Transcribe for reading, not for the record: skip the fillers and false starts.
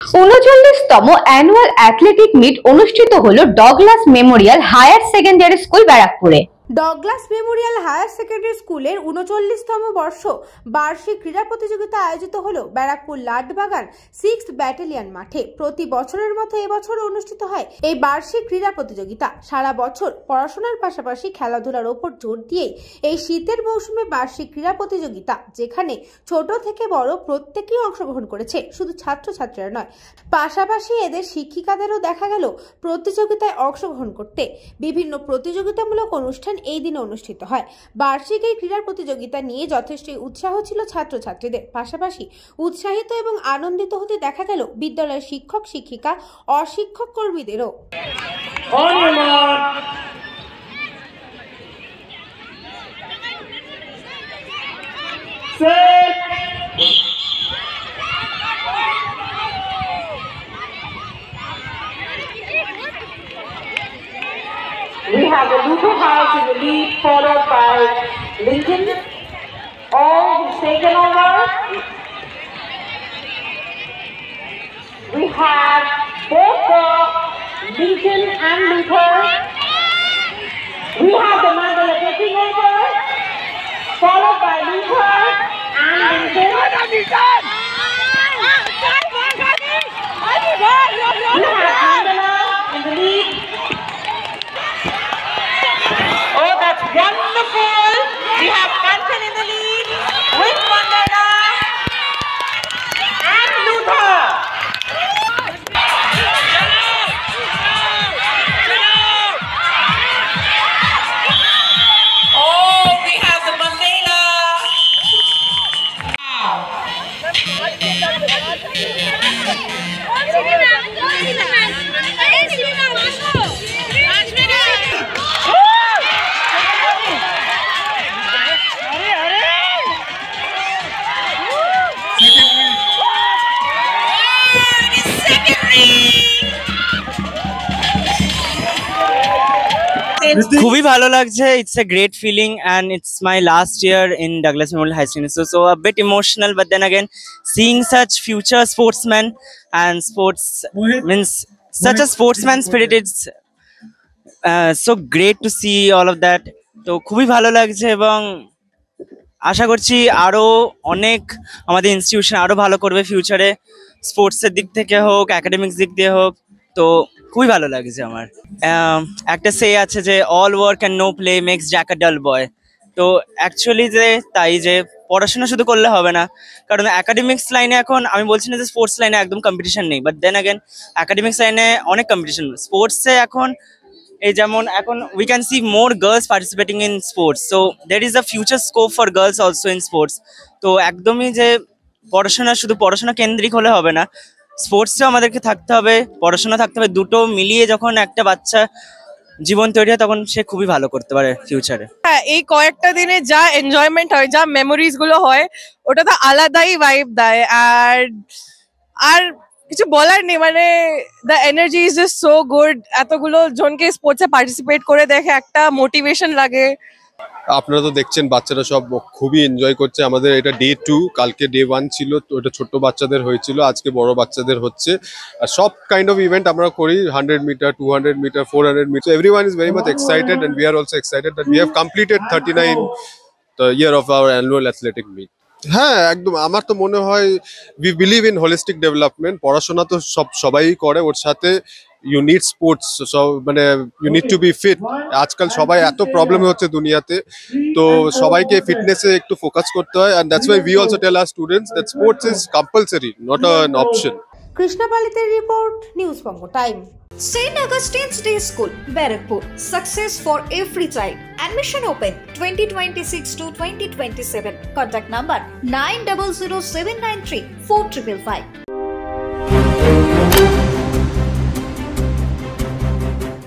39তম annual athletic meet অনুষ্ঠিত হলো Douglas Memorial Higher Secondary School ব্যারাকপুরে। ডগলাস মেমোরিয়াল হায়ার সেকেন্ডারি স্কুলের 39তম বর্ষ বার্ষিক ক্রীড়া প্রতিযোগিতা আয়োজিত হলো ব্যারাকপুর লাডবাগান 6th ব্যাটালিয়ন মাঠে। প্রতি বছরের মতো এবছর অনুষ্ঠিত হয় এই বার্ষিক ক্রীড়া প্রতিযোগিতা। সারা বছর পড়াশোনার পাশাপাশি খেলাধুলার ওপর জোর দিয়ে এই শীতের মৌসুমে বার্ষিক ক্রীড়া প্রতিযোগিতা, যেখানে ছোট থেকে বড় প্রত্যেকেই অংশগ্রহণ করেছে, শুধু ছাত্রছাত্রীরা নয়, পাশাপাশি এদের শিক্ষিকাদেরও দেখা গেল প্রতিযোগিতায় অংশগ্রহণ করতে। বিভিন্ন প্রতিযোগিতামূলক অনুষ্ঠান এই দিনে অনুষ্ঠিত হয়। বার্ষিক এই ক্রীড়া প্রতিযোগিতা নিয়ে যথেষ্ট উৎসাহ ছিল ছাত্রছাত্রীদের, পাশাপাশি উৎসাহিত এবং আনন্দিত হতে দেখা গেল বিদ্যালয়ের শিক্ষক শিক্ষিকা ও শিক্ষক কর্মীদেরও। We have the Luther House in the lead, followed by Lincoln. All who's taken over. We have both the Lincoln and Luther. We have the Mandala taking over, followed by Luther and Lincoln. We have Mandala in the lead. Oh, that's wonderful! We have Manton in the lead with Mandana and Luther. Oh, we have the Mandela. খুবই ভালো লাগছে। It's a great feeling and it's my last year in Douglas Memorial High School, so a bit emotional, but then again seeing such future sportsmen and sports means such a sportsman spirit, it's so great to see all of that. তো খুবই ভালো লাগছে এবং আশা করছি আরো অনেক আমাদের institution আরো ভালো করবে ফিউচারে, স্পোর্টসের দিক থেকে হোক, একাডেমিক্স দিক দিয়ে হোক। তো খুবই ভালো লাগছে আমার। একটা সে আছে যে all work and no play makes Jack a dull boy. তো অ্যাকচুয়ালি যে তাই যে পড়াশোনা শুধু করলে হবে না, কারণ একাডেমিক্স লাইনে এখন আমি বলছি না যে স্পোর্টস লাইনে একদম কম্পিটিশন নেই, বাট দেন অ্যাগেন একাডেমিক্স লাইনে অনেক কম্পিটিশন। স্পোর্টসে এখন এই যেমন এখন we can see more girls participating in sports, so there is a future scope for girls also in sports. তো একদমই যে পড়াশোনা শুধু পড়াশোনা কেন্দ্রিক হলে হবে না, স্পোর্টসেও আমাদেরকে থাকতে হবে, পড়াশোনা থাকতে হবে। দুটো মিলিয়ে যখন একটা বাচ্চা জীবন তৈরি হয় তখন সে খুবই ভালো করতে পারে ফিউচারে। হ্যাঁ, এই কয়েকটা দিনে যা এনজয়মেন্ট হয়, যা মেমোরিজ গুলো হয়, ওটা তো আলাদাই ভাইব দেয়। আর কিছু বলার নেই, মানে the energy is just so good. এতগুলো জনকে স্পোর্টসে পার্টিসিপেট করে দেখে একটা মোটিভেশন লাগে। আপনারা তো দেখছেন বাচ্চারা সব খুবই এনজয় করছে। আমাদের এটা ডে 2, কালকে ডে 1 ছিল, তো এটা ছোট্ট বাচ্চাদের হয়েছিল, আজকে বড় বাচ্চাদের হচ্ছে। আর সব কাইন্ড অফ ইভেন্ট আমরা করি, 100 metre, 200 metre, 400 metre. Everyone is very much excited and we are also excited that we have completed 39 the year of our annual athletic meet. হ্যাঁ, একদম। আমার তো মনে হয় we believe in holistic development. পড়াশোনা তো সবাই করে, ওর সাথে ইউ নিড স্পোর্টস, মানে you need to be fit. আজকাল সবাই এত প্রবলেম হচ্ছে দুনিয়াতে, তো সবাইকে ফিটনেসে একটু ফোকাস করতে হয়, and that's why we also tell our students that sports is compulsory, not an option. Krishna পালিতের report, news Banga time. St. Augustine's Day School, Barakpur. Success for every child. Admission open 2026 to 2027. Contact number 900793 4555.